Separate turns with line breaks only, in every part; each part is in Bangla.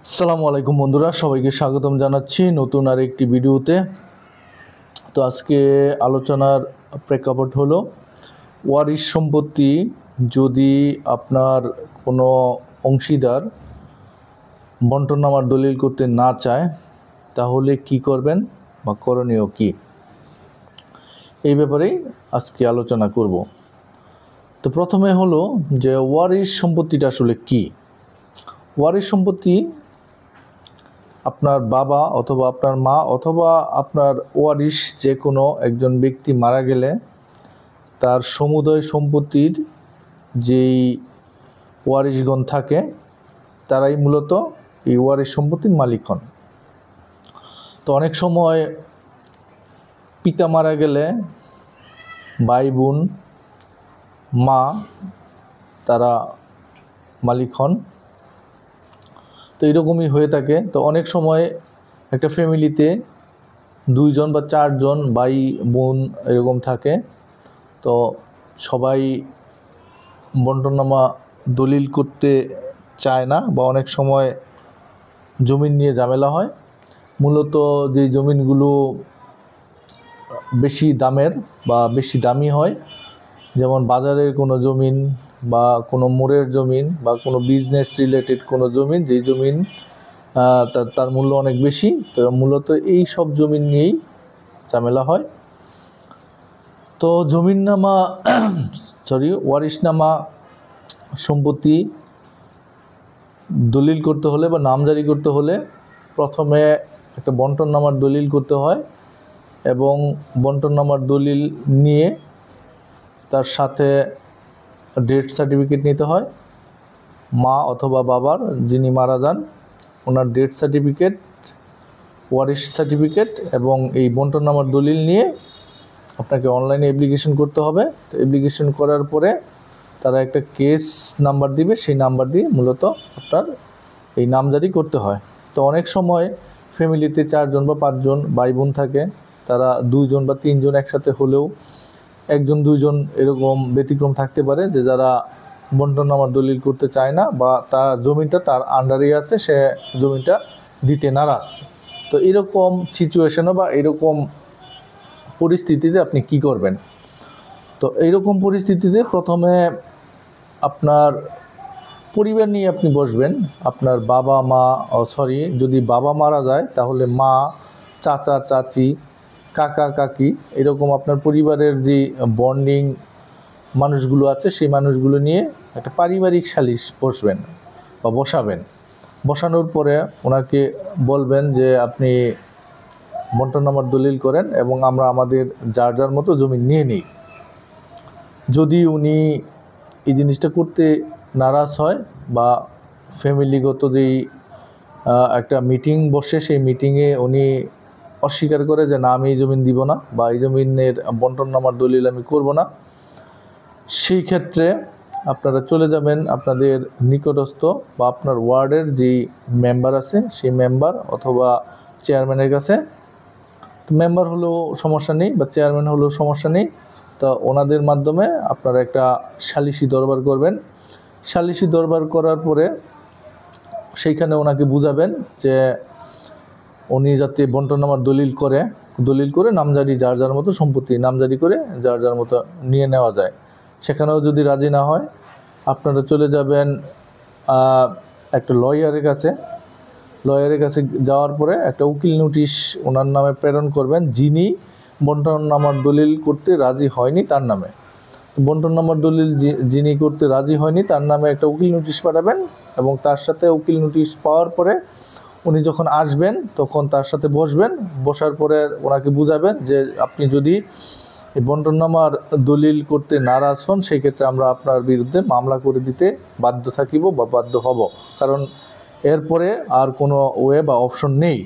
আসসালামু আলাইকুম বন্ধুরা, সবাইকে স্বাগতম জানাচ্ছি নতুন আরেকটি ভিডিওতে। তো আজকে আলোচনার প্রেক্ষাপট হলো ওয়ারিশ সম্পত্তি যদি আপনার কোনো অংশীদার বন্টননামার দলিল করতে না চায় তাহলে কি করবেন বা করণীয় কি, এই ব্যাপারেই আজকে আলোচনা করব। তো প্রথমে হলো যে ওয়ারিশ সম্পত্তিটা আসলে কি। ওয়ারিশ সম্পত্তি আপনার বাবা অথবা আপনার মা অথবা আপনার ওয়ারিশ যে কোনো একজন ব্যক্তি মারা গেলে তার সমুদয় সম্পত্তির যেই ওয়ারিশগণ থাকে তারাই মূলত এই ওয়ারিশ সম্পত্তির মালিক হন। তো অনেক সময় পিতা মারা গেলে ভাই বোন মা তারা মালিক হন। তো এরকমই হয়ে থাকে। তো অনেক সময় একটা ফ্যামিলিতে 2 জন বা 4 জন ভাই বোন এরকম থাকে। তো সবাই বন্টননামা দলিল করতে চায় না বা অনেক সময় জমি নিয়ে ঝামেলা হয়। মূলত যে জমিগুলো বেশি দামের বা বেশি দামি হয়, যেমন বাজারের কোনো জমিন বা কোনো মোড়ের জমিন বা কোনো বিজনেস রিলেটেড কোনো জমিন, যেই জমিন তার মূল্য অনেক বেশি, তো মূলত এই সব জমিন নিয়েই ঝামেলা হয়। তো ওয়ারিশনামা সম্পত্তি দলিল করতে হলে বা নামজারি করতে হলে প্রথমে একটা বন্টননামার দলিল করতে হয় এবং বন্টননামার দলিল নিয়ে তার সাথে ডেথ সার্টিফিকেট নিতে হয়। মা অথবা বাবার যিনি মারা যান ওনার ডেথ সার্টিফিকেট, ওয়ারিশ সার্টিফিকেট এবং এই বন্টননামার দলিল নিয়ে আপনাকে অনলাইনে অ্যাপ্লিকেশন করতে হবে। তো অ্যাপ্লিকেশন করার পরে তারা একটা কেস নাম্বার দিবে, সেই নাম্বার দিয়ে মূলত আপনার এই নামজারি করতে হয়। তো অনেক সময় ফ্যামিলিতে 4 জন বা 5 জন ভাই বোন থাকে, তারা 2 জন বা 3 জন একসাথে হলেও 1 জন 2 জন এরকম ব্যতিক্রম থাকতে পারে যে যারা বন্টননামার দলিল করতে চায় না বা তার জমিটা তার আন্ডারে আছে, সে জমিটা দিতে নারাজ। তো এরকম সিচুয়েশনে বা এরকম পরিস্থিতিতে আপনি কি করবেন? তো এইরকম পরিস্থিতিতে প্রথমে আপনার পরিবার নিয়ে আপনি বসবেন। আপনার বাবা মা যদি বাবা মারা যায় তাহলে মা, চাচা চাচি, কাকা কাকি এরকম আপনার পরিবারের যে বন্ডিং মানুষগুলো আছে সেই মানুষগুলো নিয়ে একটা পারিবারিক সালিশ বসাবেন। বসানোর পরে ওনাকে বলবেন যে আপনি বন্টননামার দলিল করেন এবং আমরা আমাদের যার যার মতো জমি নিয়ে নিই। যদি উনি এই জিনিসটা করতে নারাজ হয় বা ফ্যামিলিগত যেই একটা মিটিং বসে সেই মিটিংয়ে উনি অস্বীকার করে যে না আমি এই জমিন দিব না বা এই জমিনের বন্টননামার দলিল আমি করব না, সেই ক্ষেত্রে আপনারা চলে যাবেন আপনাদের নিকটস্থ বা আপনার ওয়ার্ডের যেই মেম্বার আছে সেই মেম্বার অথবা চেয়ারম্যানের কাছে। তো মেম্বার হলেও সমস্যা নেই বা চেয়ারম্যান হলেও সমস্যা নেই। তো ওনাদের মাধ্যমে আপনারা একটা সালিশি দরবার করবেন। সালিশি দরবার করার পরে সেইখানে ওনাকে বুঝাবেন যে উনি যাতে বন্টননামার দলিল করে নামজারি যার যার মতো সম্পত্তি নামজারি করে যার যার মতো নিয়ে নেওয়া যায়। সেখানেও যদি রাজি না হয় আপনারা চলে যাবেন একটা লয়ারের কাছে যাওয়ার পরে একটা উকিল নোটিশ ওনার নামে প্রেরণ করবেন, যিনি বন্টননামার দলিল করতে রাজি হয়নি তার নামে। বন্টননামার দলিল যিনি করতে রাজি হয়নি তার নামে একটা উকিল নোটিশ পাঠাবেন এবং তার সাথে উকিল নোটিশ পাওয়ার পরে উনি যখন আসবেন তখন তার সাথে বসার পরে ওনাকে বুঝাবেন যে আপনি যদি এই বন্টননামার দলিল করতে নারাজ হন সেই ক্ষেত্রে আমরা আপনার বিরুদ্ধে মামলা করে দিতে বাধ্য থাকিব বা বাধ্য হব, কারণ এরপরে আর কোনো ওয়ে বা অপশন নেই।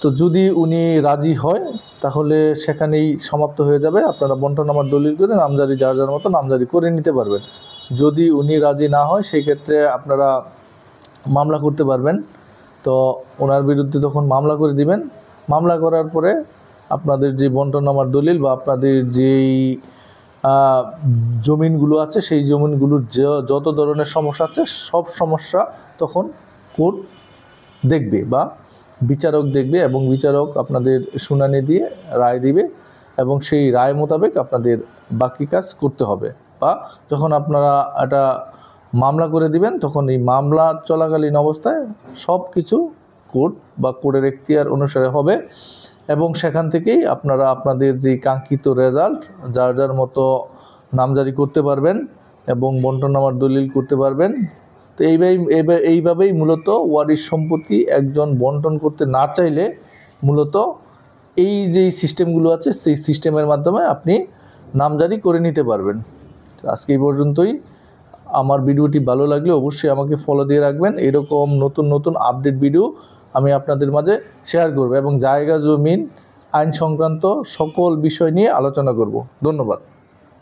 তো যদি উনি রাজি হয় তাহলে সেখানেই সমাপ্ত হয়ে যাবে। আপনারা বন্টননামার দলিল করে নামজারি যার যার মতো নামজারি করে নিতে পারবেন। যদি উনি রাজি না হয় সেই ক্ষেত্রে আপনারা মামলা করতে পারবেন। তো ওনার বিরুদ্ধে তখন মামলা করে দিবেন। মামলা করার পরে আপনাদের যে বন্টননামার দলিল বা আপনাদের যেই জমিনগুলো আছে সেই জমিনগুলোর যত ধরনের সমস্যা আছে সব সমস্যা তখন কোর্ট দেখবে বা বিচারক দেখবে এবং বিচারক আপনাদের শুনানি দিয়ে রায় দিবে এবং সেই রায় মোতাবেক আপনাদের বাকি কাজ করতে হবে। বা যখন আপনারা একটা মামলা করে দিবেন তখন এই মামলা চলাকালীন অবস্থায় সব কিছু কোর্ট বা কোর্টের এখতিয়ার অনুসারে হবে এবং সেখান থেকেই আপনারা আপনাদের যে কাঙ্ক্ষিত রেজাল্ট যার যার মতো নামজারি করতে পারবেন এবং বন্টননামার দলিল করতে পারবেন। তো এইভাবেই মূলত ওয়ারিশ সম্পত্তি একজন বন্টন করতে না চাইলে মূলত এই যে সিস্টেমগুলো আছে সেই সিস্টেমের মাধ্যমে আপনি নামজারি করে নিতে পারবেন। আজকে এই পর্যন্তই। আমার ভিডিওটি ভালো লাগলে অবশ্যই আমাকে ফলো দিয়ে রাখবেন। এরকম নতুন নতুন আপডেট ভিডিও আমি আপনাদের মাঝে শেয়ার করব এবং জায়গা জমিন আইন সংক্রান্ত সকল বিষয় নিয়ে আলোচনা করব। ধন্যবাদ।